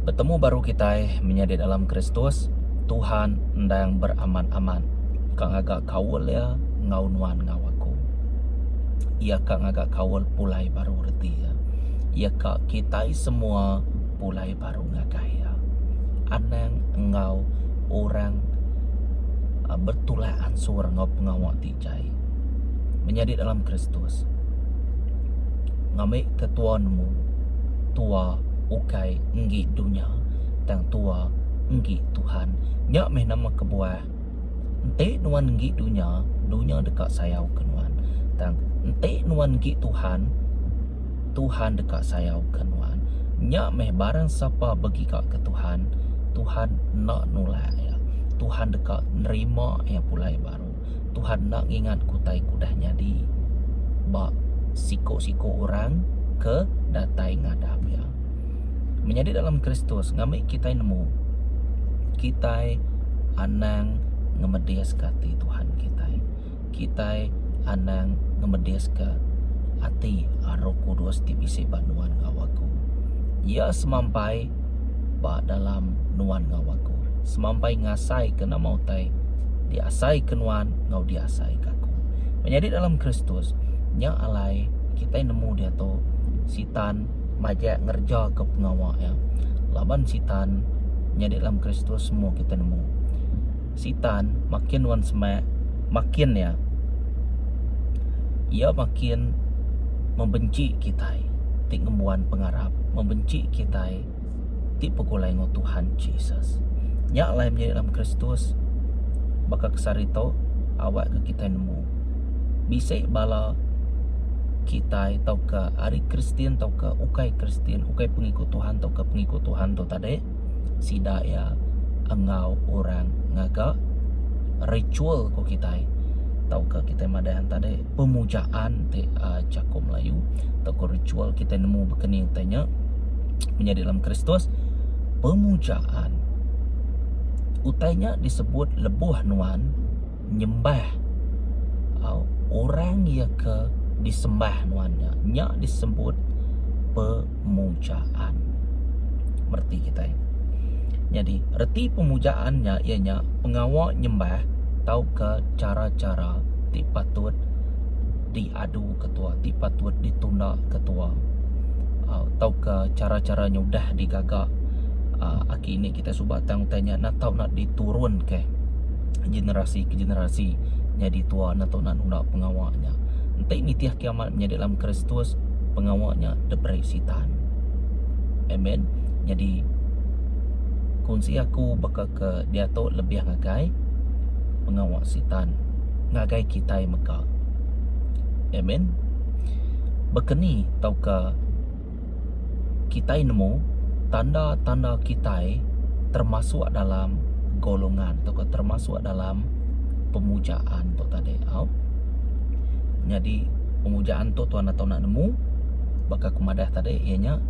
Bertemu baru kita menjadi dalam Kristus. Tuhan ndang beraman-aman. Kang agak kawal ya ngaunuan ngawaku. Ia kang agak kawal pulai baru reti ya. Ia kak kita semua pulai baru ngagaya. Anang engau orang bertulaan suara ngau pengawak tijai. Menjadi dalam Kristus. Ngamik ketuanmu tua ukai enggi dunia tang tua enggi Tuhan nyak meh nama kebuah ente nuan enggi dunia dekat sayau kenuan tang ente nuan enggi Tuhan dekat sayau kenuan nyak meh barang siapa bagi kak ke Tuhan nak nolak ya. Tuhan dekat nerima yang pulai baru. Tuhan nak ingat kutai kudahnya di bak siko-siko orang ke datai ngadap ya. Menjadi dalam Kristus ngamik kita nemu kita anang ngemedias kati Tuhan kita anang ngemedias ke ati Roh Kudus di bisi nuan ngawaku ia semampai ba dalam nuan ngawaku semampai ngasai kena mautai diasai kenuan ngau diasai kaku. Menjadi dalam Kristus nya alai kita nemu dia tu sitan majak ngerja ke pengawak ya. Laban sitan nya dalam Kristus semua kita nemu. Sitan makin wan semak makin ya. Ia makin membenci kita. Tik ngembuan pengarap membenci kita. Tik pekulai ngo Tuhan Jesus. Nya alai menjadi dalam Kristus baka kesarito awak ke kita nemu. Bisa bala kita tau ke hari Kristian tau ke ukai Kristian ukai pengikut Tuhan tau ke pengikut Tuhan tu tadi sida ya engau orang ngaga ritual ko kita tau ke kita madahan tadi pemujaan te Cako Melayu tau ke ritual kita nemu berkening tanya menjadi dalam Kristus pemujaan utainya disebut lebuh nuan nyembah orang ya ke disembah nuannya nya disebut pemujaan merti kita jadi reti pemujaannya ianya pengawak nyembah tau ke cara-cara ti patut diadu ketua ti patut ditunda ketua tau ke cara-cara nyudah digagak aki ini kita subak tanya nak tahu nak diturun ke generasi ke generasi jadi tua nak tahu nak nunda pengawaknya entah ini tiah kiamat menjadi dalam Kristus pengawaknya debrai sitan. Amen. Jadi kunci aku bakal ke dia tu lebih ngagai pengawak sitan ngagai kita yang meka. Amen. Bekeni tau ke kita nemu tanda-tanda kita termasuk dalam golongan atau termasuk dalam pemujaan tu tadi. Jadi pemujaan tu tuan atau nak nemu bakal kumadah tadi ianya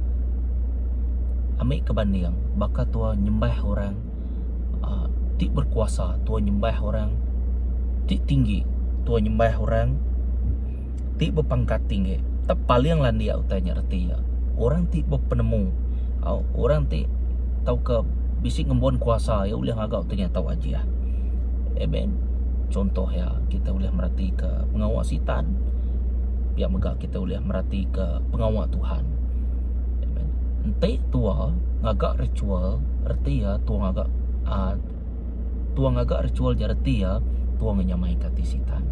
ambil kebanding bakal tuan nyembah orang tik berkuasa tuan nyembah orang tik tinggi tuan nyembah orang tik berpangkat tinggi tak paling lah dia utanya reti ya orang tik berpenemu orang tik tahu ke bisik ngembon kuasa ya boleh agak utanya tahu aja ya. Amen. Contoh ya kita boleh merhati ke pengawak sitan biar megak kita boleh merhati ke pengawak Tuhan. Amen. Entai tua ngagak ritual erti ya tua ngagak ritual jareti ya tua ngenyamai kati sitan.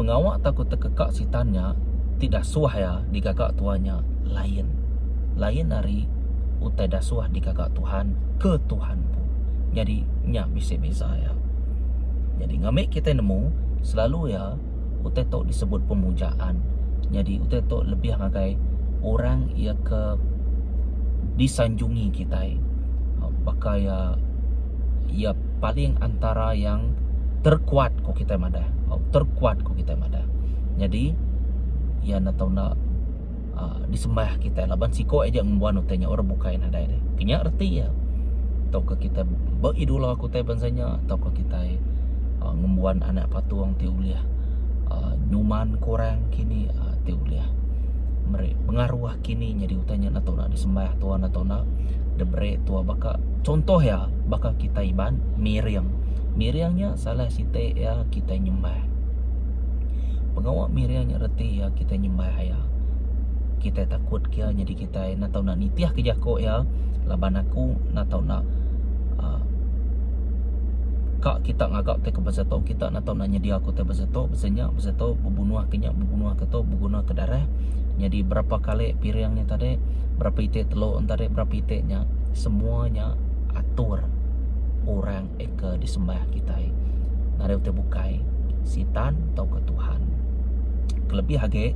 Pengawak takut terkekak sitannya tidak suah ya digagak tuanya lain dari utai dasuah digagak Tuhan ke Tuhan pun. Jadi nya bisa-bisa ya. Jadi ngamik kita nemu selalu ya utai tok disebut pemujaan. Jadi utai tok lebih ngagai orang ia ke disanjungi kita. Baka ya paling antara yang terkuat ko kita madah. Terkuat ko kita madah. Jadi ya nak tahu nak disembah kita laban siko aja membuat utainya orang bukain ada deh. Kenya arti ya. Tau ke kita beridola aku tai bansanya tau ke kita ngembuan anak patuang tiuliah nyuman korang kini tiuliah mereka pengaruh kini jadi utanya atau nak disembah nyembah tua na debre tua baka contoh ya baka kita iban Miriamnya salah site ya kita nyembah pengawak Miriamnya reti ya kita nyembah ya kita takut kia jadi kita na tahu nak nitiah ke jako ya laban aku na tahu nak kak kita ngagak te ke bazato kita na tahu nak nyedia aku te bazato berbunuh ke to berguna ke darah jadi berapa kali piriangnya tadi berapa itik telur tadi berapa itiknya semuanya atur orang eka disembah kita nare te bukai sitan atau ke Tuhan kelebih hage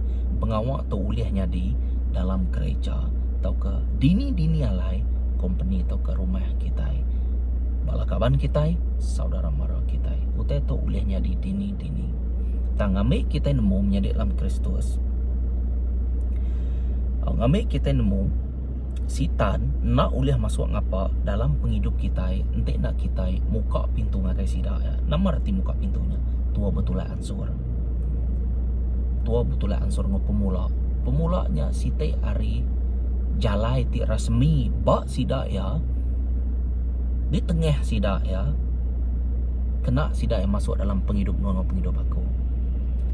pengawak atau uliahnya di dalam gereja atau ke dini alai company atau ke rumah kita balakaban kita saudara mara kita utai tu uliahnya di dini tangamik kita nemu menjadi dalam Kristus ngamik kita nemu sitan nak uliah masuk ngapa dalam penghidup kita entik nak kita muka pintu ngakai sida ya nama arti muka pintunya tua betulah ansur pemulanya site ari jalai ti rasmi bak sida ya di tengah sida ya kena sida yang masuk dalam penghidup aku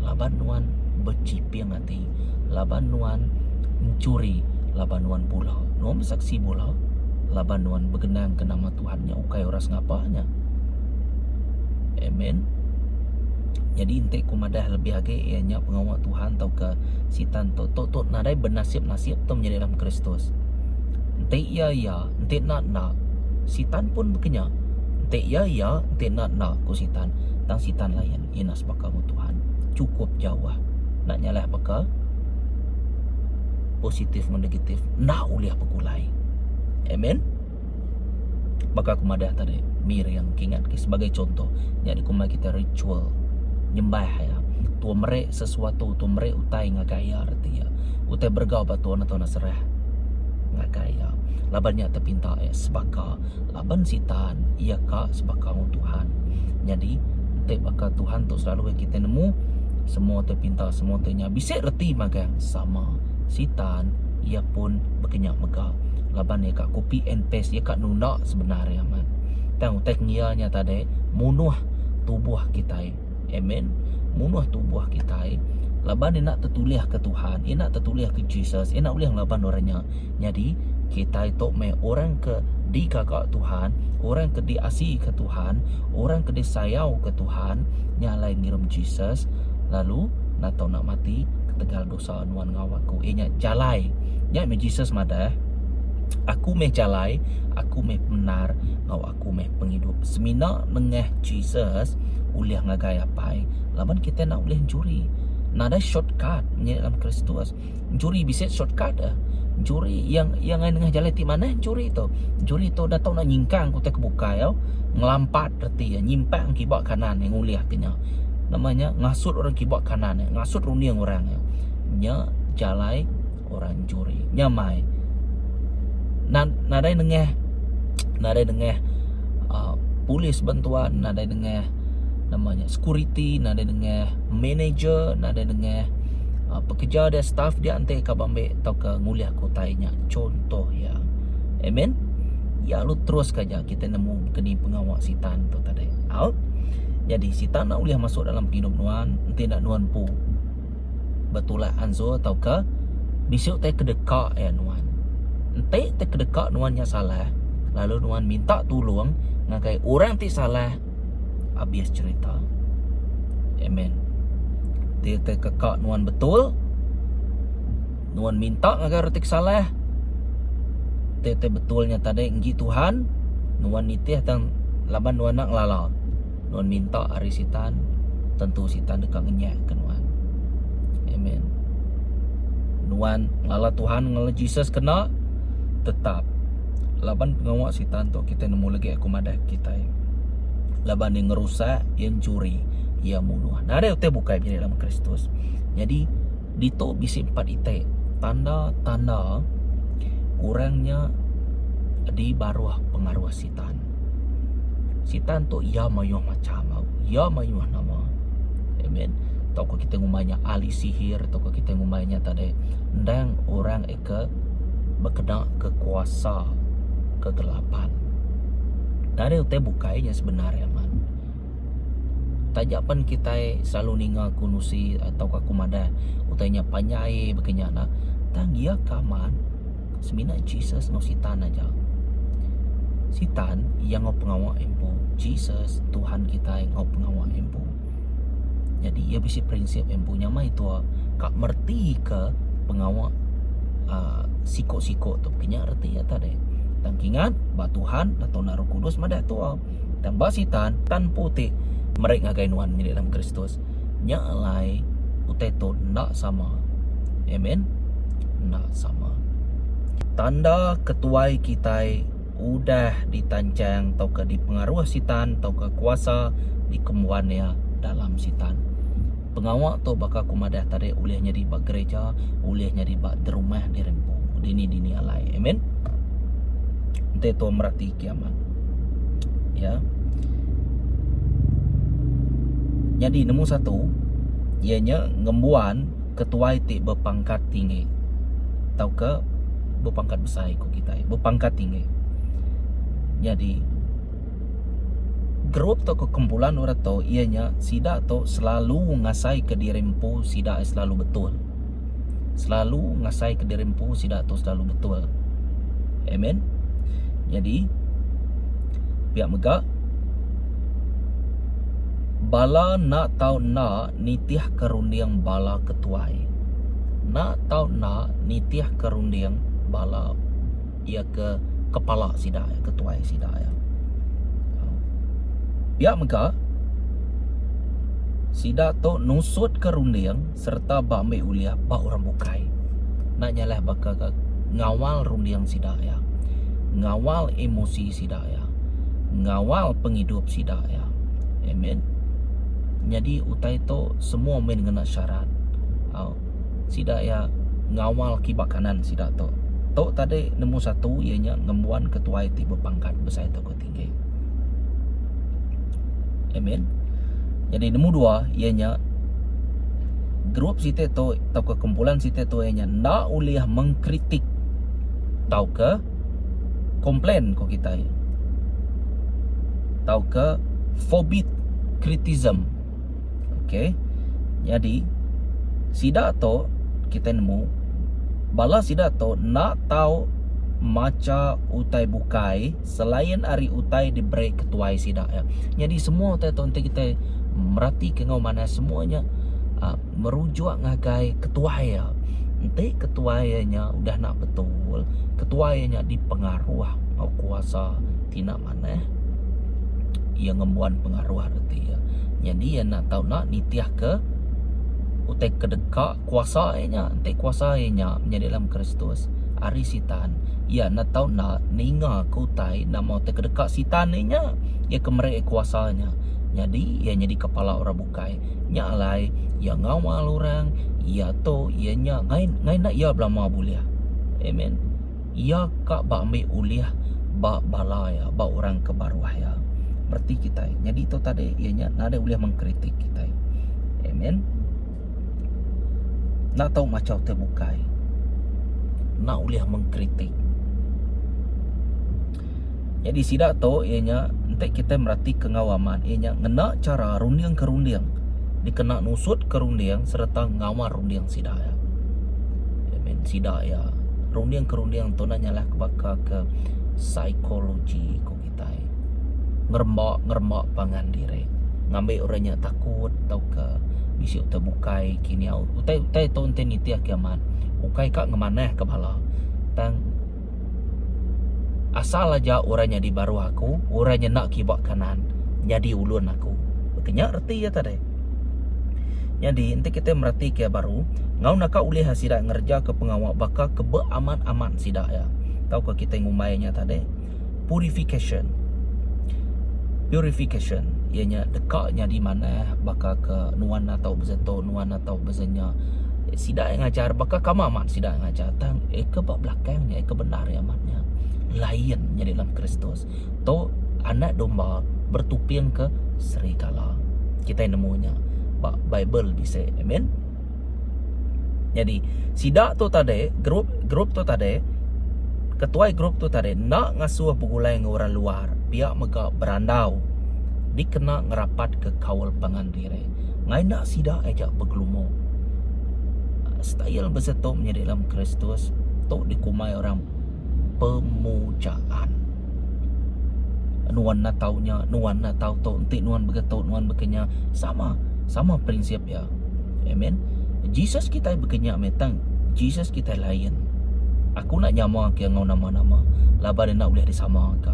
laban nuan bercipiang hati laban nuan mencuri laban nuan pula nuan saksi pula laban nuan bergenang ke nama Tuhannya ukai oras ngapanya amen. Jadi intik kumadah lebih lagi ianya pengawal Tuhan atau ke sitan to nadai bernasib tu menjadi dalam Kristus. Intik ya intik nak sitan pun berkenya. Intik ya intik nak ku sitan tang sitan lain inas bakamu Tuhan. Cukup jauh. Nak nyalah baka positif dan negatif nak uliah pekulai. Amen. Baka kumadah tadi mir yang kingat sebagai contoh. Jadi kumai kita ritual nyembah ya tua merek sesuatu tua merek utai ngagaya arti ya utai bergau batu atau naserah ngagaya labannya terpinta ya sebaka laban sitan iya kak sebaka Tuhan jadi utai baka Tuhan tu selalu kita nemu semua terpinta semua ternya bisa reti magang sama sitan ia pun berkenyak megah laban ya kak copy and paste ya kak nuna sebenarnya man tang utai ngianya tadi munuh tubuh kita amen. Munuh tubuh kita laban dia nak tertuliah ke Tuhan dia nak tertuliah ke Jesus dia nak uliah laban orangnya jadi kita itu orang ke di kakak Tuhan orang ke diasihi ke Tuhan orang ke disayau ke Tuhan nyalai ngirim Jesus lalu nak tahu nak mati ketegal dosa nuan ngawaku ianya jalai nya me Jesus madah aku meh jalai aku meh benar ngau aku meh penghidup semina nengah Jesus uliah ngagai apai laban kita nak uliah curi nak ada shortcut menjadi dalam Kristus curi bisa shortcut curi yang nengah jalan di mana curi tu datang nak nyingkang ku tak kebuka ya ngelampat reti ya nyimpang kibak kanan yang uliah kenya namanya ngasut orang kibak kanan ngasut runiang orang ya nya jalai orang curi nyamai nadai nengah polis bantuan nadai nengah namanya security nadai nengah manager nadai nengah pekerja dan staff dia ante ka bambe atau ke nguliah kotainya contoh ya amen ya lu terus saja kita nemu keni pengawal sitan tu tadi out jadi sitan nak uliah masuk dalam hidup nuan ente nak nuan pu betulah anzo atau ke bisuk te kedekak ya nuan ente te kedekak nuannya salah lalu nuan minta tolong ngakai orang ti salah habis cerita amen dia kekak nuan betul nuan minta ngakai retik salah dia betulnya tadi nggi Tuhan nuan nitih tang laban nuan nak lala nuan minta hari sitan tentu sitan dekat ngenyak ke nuan amen nuan lala Tuhan ngala Jesus kena tetap laban pengawak sitan tu kita nemu lagi aku madah kita laban yang ngerusak yang curi ia munuh nah ada utai bukai di dalam Kristus jadi dito bisi 4 ite tanda-tanda orangnya di baruah pengaruh sitan tu ia mayuh macam ia mayuh nama amen tau kita ngumanya ahli sihir tau kita ngumanya tadi ndang orang eka berkena ke kuasa kegelapan. Dari utai bukainya sebenarnya man. Tajapan kita selalu ninga kunusi atau kakumada utainya panyai begenya tanggia kaman semina Jesus no sitan aja. Sitan yang ngau pengawal empu, Jesus Tuhan kita yang ngau pengawal empu. Jadi ia bisi prinsip empunya mah itu kak merti ke pengawal siko-siko tu kenya reti ya tadi. Tangkingan ba Tuhan atau Roh Kudus mada tu dan basitan tan putih mereka ngagainuan di dalam Kristus nyalai utai tu nak sama. Amen. Nak sama. Tanda ketuai kita udah ditancang atau ke dipengaruh sitan atau ke kuasa dikemuannya dalam sitan. Pengawak tu bakal kumadah tadi ulihnya di bak gereja, ulihnya di bak derumah di rempu. Dini alai. Amen. Ente tu merati kiamat. Ya. Jadi nombor satu, ianya ngembuan ketua itu berpangkat tinggi. Tahu ke berpangkat besar ikut kita, berpangkat tinggi. Jadi grup atau kekumpulan orang tu ianya sidak tu selalu ngasai ke dirempu sidak selalu betul. Selalu ngasai ke dirempu sidak tu selalu betul. Amen. Jadi pihak megak bala nak tahu nak nitiah kerundiang bala ketuai. Nak tahu nak nitiah kerundiang bala ia ke kepala sidaya, ketuai sidaya. Biak mega sida tu nusut kerundiang serta bambe uliah ba orang bukai. Nak nyalah bakal ngawal rundiang sidaya. Ngawal emosi sidaya. Ngawal penghidup sidaya. Amen. Jadi utai tu semua main kena syarat. Sidak ya ngawal kibak kanan sidak tu. Tok tadi nombor satu ianya ngembuan ketua itu berpangkat besar itu tinggi. Amen. Jadi nombor dua ianya grup situ tu atau kekumpulan situ tu ianya nak uliah mengkritik tau ke komplain ko kita. Tau ke forbid criticism. Okay. Jadi sidak tu kita nemu bala sidak tu nak tahu maca utai bukai selain hari utai diberi ketuai sidak ya. Jadi semua utai tu nanti kita merhati ke ngau mana semuanya merujuk ngagai ketuai ya. Nanti ketuainya udah nak betul, ketuainya dipengaruh mau kuasa tina mana ia ngembuan pengaruh arti ya. Jadi ia nak tahu nak nitiah ke utai kedekak kuasanya, nanti kuasanya menjadi dalam Kristus. Ari sitan, ia nak tahu nak ninga ke utai nak mau utai kedekak sitannya, ia kemerek kuasanya. Jadi ia jadi kepala orang bukai. Nyalai, ia ngawal orang, ia tu ianya ngain nak ia belama buliah. Amen. Ia kak ba ambil uliah ba balaya, ba orang kebaruah ya. Berarti kita. Jadi itu tadi ianya nak ada uliah mengkritik kita. Amen. Nak tahu macam terbukai. Nak uliah mengkritik. Jadi sidak tu ianya nanti kita merhati kengawaman ianya ngena cara rundiang ke rundiang. Dikena nusut ke rundiang serta ngawal rundiang sidak ya. Amen. Sidak ya. Rundiang ke rundiang tu nak nyalah kebaka ke psikologi ko kita. Ngermak pangan diri. Ngambil orangnya takut tau ke bisi terbukai kini utai tu ente nitiah kiamat. Ukai kak ngemaneh ke bala. Tang asal aja orangnya di baru aku, orangnya nak kibak kanan, jadi ulun aku. Betulnya arti ya tadi. Jadi ente kita merhati kia baru, ngau nak ulih sidak ngerja ke pengawal baka ke aman-aman sidak ya. Tahu ke kita ngumainya tadi? Purification. Ianya dekatnya di mana baka ke nuan atau bezeto nuan atau bezenya sidak yang ngajar baka kamaman sidak yang ngajar tang ke bak belakangnya ke benar ya amatnya lainnya dalam Kristus to anak domba bertuping ke serigala kita nemunya bak Bible bisa. Amen. Jadi sidak tu tadi grup tu tadi ketua grup tu tadi nak ngasuh begulai dengan orang luar, pihak mega berandau dikena ngerapat ke kawal pangan diri. Ngai nak sida ajak bergelumo. Style bersetup menjadi dalam Kristus tok dikumai orang pemujaan. Nuan na taunya, nuan na tahu tok entik nuan begetuk, nuan bekenya sama prinsip ya. Amen. Jesus kita bekenya metang, Jesus kita lain. Aku nak nyama ke ngau nama-nama. Laba dia nak boleh disama ke.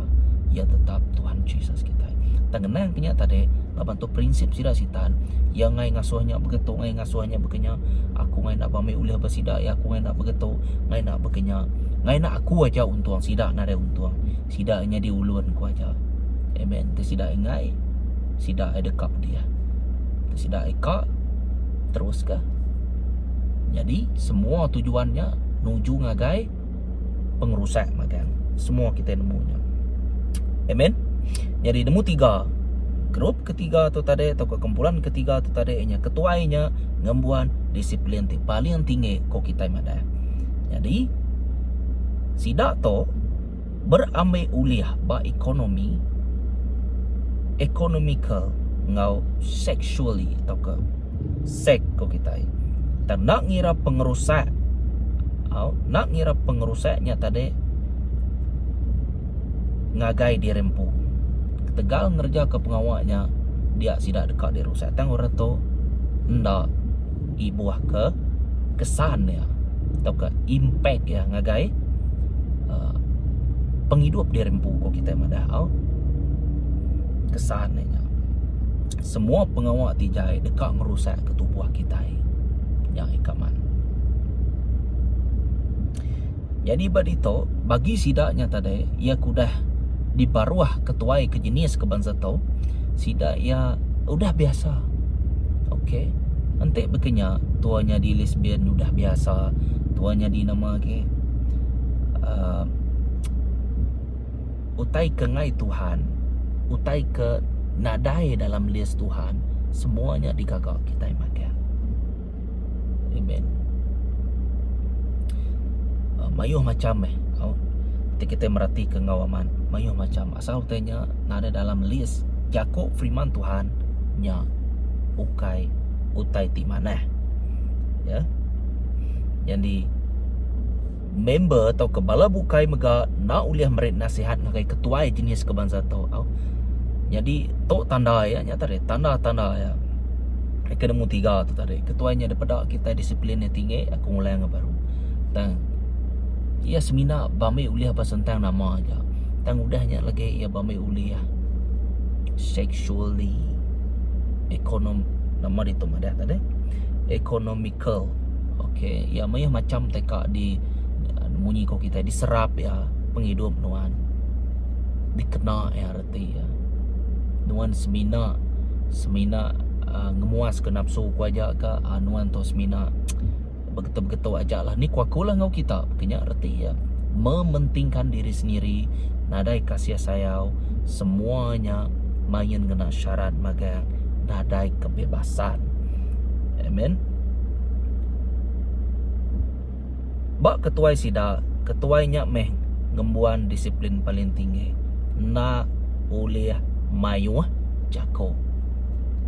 Ya tetap Tuhan Jesus kita. Tengena yang kenya tadi, laban tu prinsip sida sitan, yang ngai ngasuhnya begetuk, ngai ngasuhnya bekenya, aku ngai nak bami ulih bersida, ya aku ngai nak begetuk, ngai nak bekenya, ngai nak aku aja untuang, sida nak ada untuang. Sida nya di ulun ku aja. Amen. Tu sida ngai, sida ada dekap dia. Tu sida eka terus ke. Jadi semua tujuannya nuju ngagai pengerusak makan. Semua kita nemunya. Amen. Jadi nemu 3. Grup ketiga tu tadi atau kekumpulan ketiga tu tadi nya ketuainya ngembuan disiplin ti paling tinggi ko kita mada. Jadi sidak to berambil uliah ba economical ngau sexually atau ke sek ko kita. Dan nak ngira pengerusak nak ngira pengerusaknya tadi ngagai dirempu. Tegal ngerja ke pengawaknya dia tidak dekat dirusak. Tang orang tu ndak ibuah ke kesan ya atau ke impact ya ngagai penghidup dirempu ko kita madah kesannya. Semua pengawak tijai dekat merusak ketubuh kita yang ikaman. Jadi badito bagi sidaknya tadi ia kudah di baruah ketuai ke jenis ke bangsa tau, sidak ia udah biasa. Okey. Nanti bekenya tuanya di lesbian udah biasa, tuanya di nama ke utai ke ngai Tuhan, utai ke nadai dalam list Tuhan, semuanya digagak kita makan. Amen. Mayuh macam kita merhati ke ngawaman mayuh macam asal tanya nada dalam list Jakob firman Tuhan nya utai ti mana ya. Jadi member atau kebala bukai mega nak uliah merit nasihat ngagai ketua jenis kebangsa tau. Jadi tok tanda ya nyata deh tanda-tanda ya. Kena mu 3 tu tadi. Ketuanya daripada kita disiplinnya tinggi, aku mulai yang baru. Dan ia semina bami uliah pasentang nama aja. Tang udahnya lagi ia bami uliah sexually nama itu madah tadi economical. Okey, ya mayah macam teka di munyi ko kita diserap ya penghidup nuan dikena ya arti ya nuan semina ngemuas ke nafsu ku aja ke nuan to semina begitu-begitu aja lah. Ni kuakulah ngau kita kenya arti ya mementingkan diri sendiri, nadai kasih sayang, semuanya main kena syarat magang, nadai kebebasan. Amen. Bak ketuai sida, ketuainya meh ngembuan disiplin paling tinggi. Na uliah mayu jako.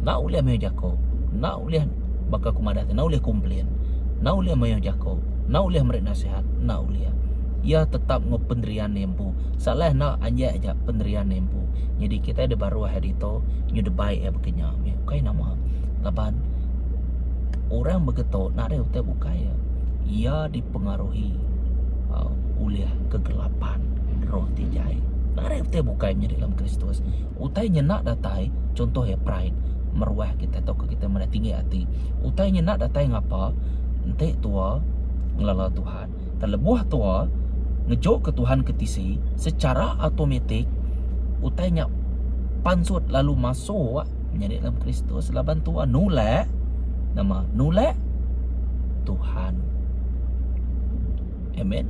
Na uliah mayu jako. Na uliah baka kumadat, na uliah komplain. Na uliah mayu jako. Na uliah merik nasihat, na uliah. Ia tetap ngopendrian nempu. Salah na anja aja pendrian nempu. Jadi kita ada baru hari itu nyu baik ya bekenya. Kai nama laban orang begitu nak ada utai bukai ya. Ia dipengaruhi oleh kegelapan roh tijai. Nak ada utai bukai menjadi dalam Kristus. Utainya nak datai contoh ya pride meruah kita atau kita mana tinggi hati. Utainya nak datai ngapa? Entek tua ngelala Tuhan. Terlebuh tua ngejok ke Tuhan ketisi secara automatik utainya pansut lalu masuk menjadi dalam Kristus laban tua nolak nama nolak Tuhan. Amen.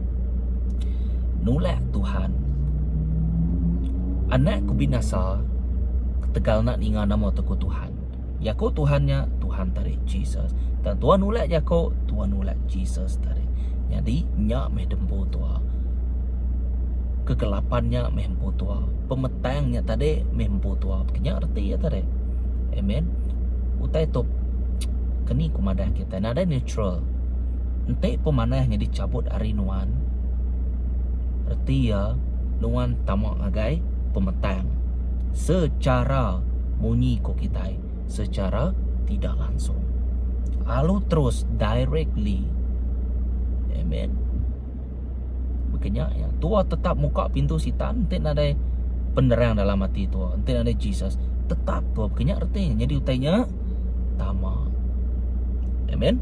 Nolak Tuhan. Anak ku binasa ketegal nak ingat nama teku Tuhan. Yako Tuhannya Tuhan tarik Jesus. Dan Tuhan nolak Yako, Tuhan nolak Jesus tarik. Jadi nyak meh dempo tua. kegelapannya mempu tua, pemetangnya tadi mempu tua. Kenya arti ya tadi. Amen. Utai tu keni kumadah kita nada neutral. Ente pemanahnya dicabut hari nuan. Arti ya nuan tamak agai pemetang. Secara munyi ko kita, secara tidak langsung. Lalu terus directly. Amen. Makanya ya, tua tetap muka pintu sitan, ente ada penerang dalam hati tua, ente ada Jesus, tetap tua. Makanya artinya jadi utainya tama. Amen.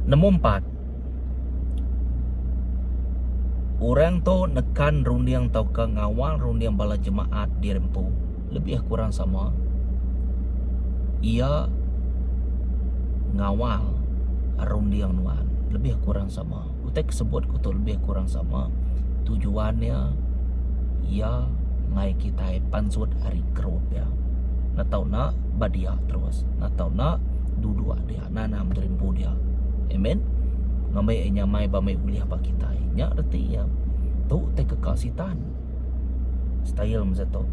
Nombor 4. Orang tu nekan rundiang tau ke ngawal rundiang bala jemaat di rempu. Lebih kurang sama. Ia ngawal rundiang nuan. Lebih kurang sama. Utai kesebut kutu lebih kurang sama. Tujuannya ia ngai kita pansut hari kerup ya. Nak tahu nak badia terus. Nak tahu nak duduk dia. Nanam rempu dia. Amen. Ngamai nyamai bamai uliah pa kita. Nya arti ya. Tu te kekasitan. Style macam tu.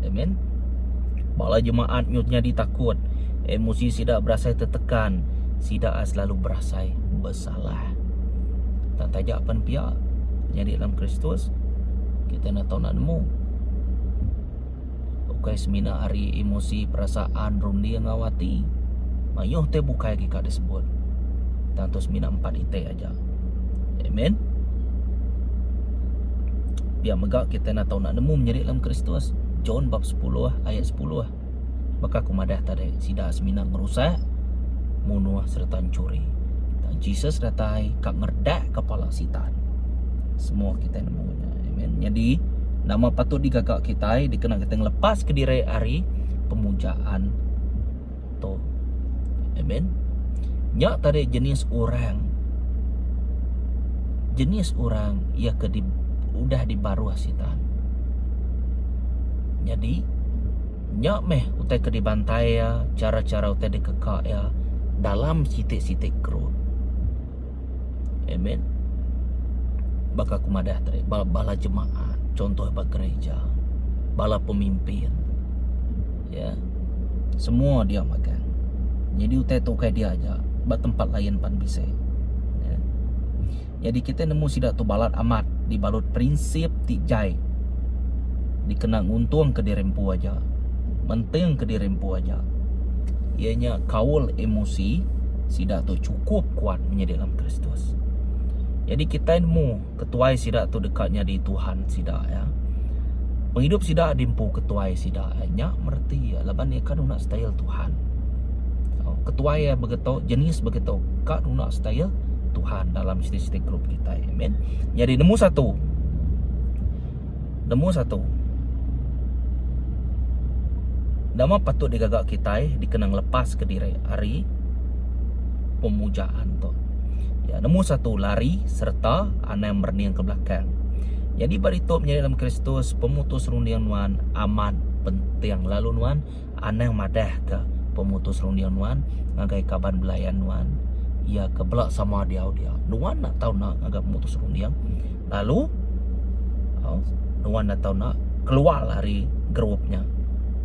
Amen. Bala jemaat nyutnya ditakut. Emosi tidak berasa tertekan. Tidak selalu berasa bersalah. Tak tajak pan pihak. Jadi dalam Kristus kita nak tahu nak nemu. Bukai semina hari emosi perasaan rundi yang ngawati. Mayuh te bukai kita disebut. Tanto semina 4 ite aja. Amen. Biar megak kita nak tahu nak nemu menjadi dalam Kristus. John bab 10 ayat 10. Maka kumadah tadi sida semina ngerusak, munuh serta curi. Dan Jesus datai kak ngerdak kepala sitan. Semua kita nemunya. Amen. Jadi nama patut digagak kita dikenal kita ngelepas ke diri hari pemujaan tu. Amen. Nyak tadi jenis orang ia udah dibaru sitan. Jadi nyak meh utai ke dibantai ya, cara-cara utai dikekak ya dalam sitik-sitik grup. Amen. Baka kumadah tadi bala jemaat, contoh bala gereja, bala pemimpin. Ya. Semua dia makan. Jadi utai tokai dia aja, bat tempat lain pan bisa. Ya. Jadi kita nemu sidak tu balat amat dibalut prinsip tijai. Dikenang untung ke dirempu aja. Menteng ke dirempu aja. Ianya kaul emosi sidak tu cukup kuat menjadi dalam Kristus. Jadi kita nemu ketuai sidak tu dekatnya di Tuhan sidak ya. Penghidup sidak dimpu ketuai sidak nya merti ya laban dia kan nak style Tuhan. Ketuai ya begitu jenis begitu kak nak style Tuhan dalam setiap grup kita. Amen. Jadi nemu satu. Nama patut digagak kita dikenang lepas ke diri hari pemujaan tu. Ya, nemu satu lari serta anai berniang ke belakang. Jadi barito menjadi dalam Kristus pemutus rundiang nuan aman penting lalu nuan anai madah ke pemutus rundiang nuan ngagai kaban belayan nuan. Ia kebelak sama dia nuan nak tahu nak agak pemutus rundiang. Lalu nuan nak tahu nak keluar dari grupnya.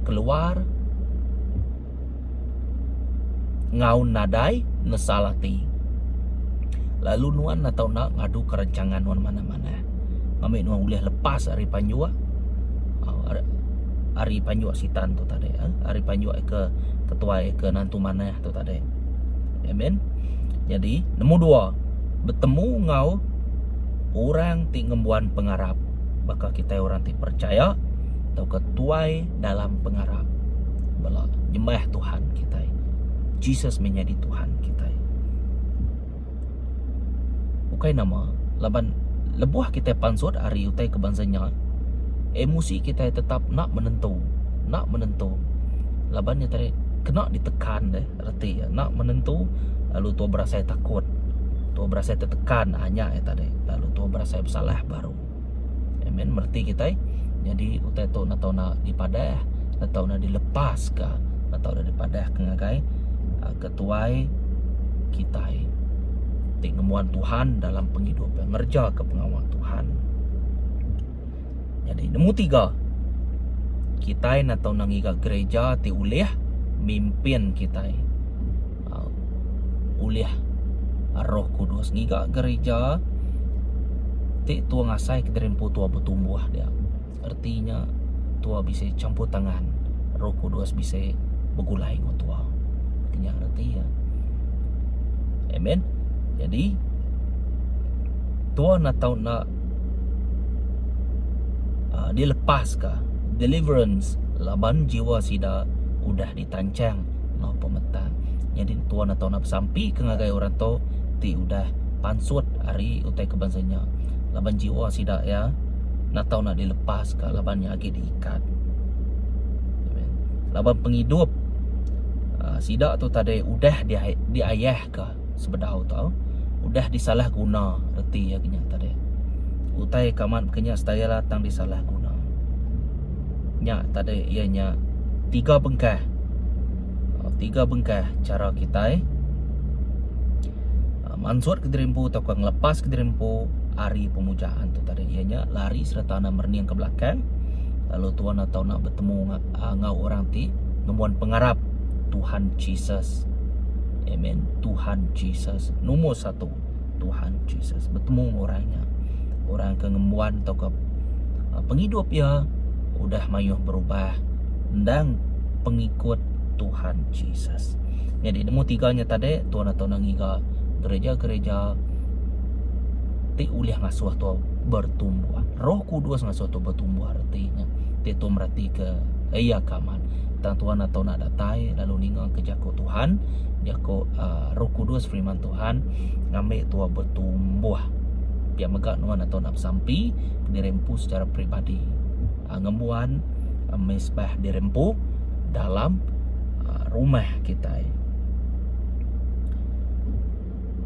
Keluar ngaun nadai nesalati. Lalu nuan nak tahu nak ngadu kerancangan nuan mana-mana. Ngambil nuan boleh lepas hari panjua. Hari panjua sitan tu tadi. Hari panjua ke ketua ke nantu mana tu tadi. Amen. Jadi nombor 2, bertemu ngau orang ti ngembuan pengarap. Bakal kita orang ti percaya atau ketuai dalam pengarap. Bala jemaah Tuhan kita. Jesus menjadi Tuhan kita. Bukai nama laban lebuah kita pansut hari utai kebangsanya. Emosi kita tetap nak menentu. Labannya tadi kena ditekan deh, arti ya, nak menentu lalu tu berasa takut. Tu berasa tertekan hanya tadi. Lalu tu berasa bersalah baru. Amen, merti kita. Jadi utai tu nak tahu nak dipadah, nak tahu nak dilepas ke, nak tahu nak dipadah ke ngagai ketuai kita. Ti ngemuan Tuhan dalam penghidupan, ngerja ke pengawal Tuhan. Jadi nemu 3, kita natau nangiga gereja ti ulih mimpin kita ulih Roh Kudus ngiga gereja ti tua ngasai kederimpu tua bertumbuh dia. Artinya tua bisa campur tangan, Roh Kudus bisa bergulai dengan tua. Kenyang arti ya. Amen. Jadi tua natau nak dilepas ke deliverance laban jiwa sida udah ditancang no pemetang. Jadi tua natau nak sampai ke ngagai orang tu ti udah pansut hari utai kebangsanya laban jiwa sida ya natau nak dilepas ke labannya lagi diikat. Amen. Laban penghidup sida tu tadi udah diayah ke sebedau tau, udah disalah guna reti ya kenya tadi. Utai kaman kenya staya latang disalah guna. Nya tadi ianya 3 bengkah. 3 bengkah cara kita mansur ke dirimpu atau ngelepas ke dirimpu hari pemujaan tu tadi ianya lari serta nak merniang ke belakang. Lalu tuan atau nak bertemu ngau orang ti ngemuan pengarap Tuhan Jesus. Amen. Tuhan Jesus nomor 1. Tuhan Jesus bertemu orangnya, orang kengembuan atau ke penghidup ya udah mayuh berubah dan pengikut Tuhan Jesus. Jadi nemu 3-nya tadi tuan atau nangiga gereja-gereja ti ulih ngasuh tu bertumbuh. Roh Kudus ngasuh tu bertumbuh artinya ti tu merati ke iya kaman tang tuan atau nak datai lalu ningang ke jako Tuhan jako Roh Kudus firman Tuhan ngambil tua bertumbuh biar megak nuan atau nak sampai dirempu secara pribadi ngembuan mesbah dirempu dalam rumah kita.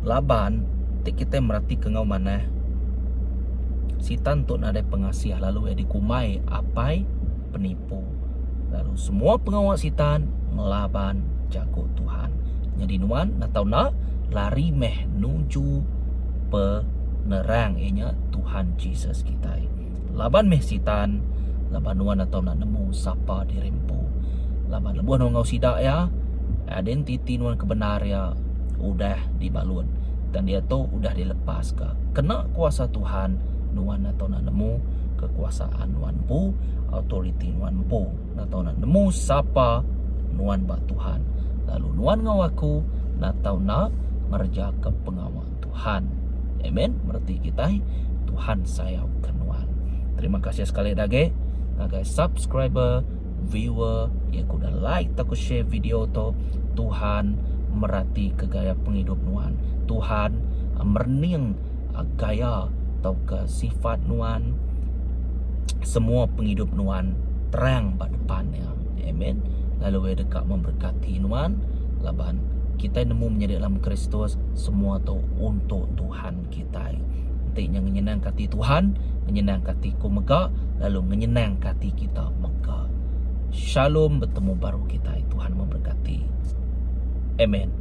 Laban kita merhati ke ngau mana sitan tu ada pengasih lalu dikumai apai penipu. Lalu semua pengawal sitan melaban jago Tuhan. Jadi nuan atau nak lari meh nuju penerang ianya Tuhan Jesus kita. Laban meh sitan, laban nuan atau nak nemu sapa dirempu. Laban lebuan ngau sidak ya, identiti nuan kebenar ya udah dibalun dan dia tu udah dilepas ke kena kuasa Tuhan nuan atau nak nemu kekuasaan nuan pu, autoriti nuan pu, atau nak nemu sapa nuan ba Tuhan. Lalu nuan ngau aku natau nak ngerja ke pengawal Tuhan. Amen. Berarti kita Tuhan sayang ke nuan. Terima kasih sekali lagi ngagai subscriber, viewer yang kuda like tak share video tu. Tuhan merhati ke gaya penghidup nuan. Tuhan merning gaya atau ke sifat nuan. Semua penghidup nuan terang pada depannya. Amen. Lalu dekat memberkati nuan. Laban kita nemu menjadi dalam Kristus semua tu untuk Tuhan kita. Nantinya menyenang hati Tuhan, menyenang hati ku megak, lalu menyenang hati kita megak. Shalom, bertemu baru kita. Tuhan memberkati. Amen.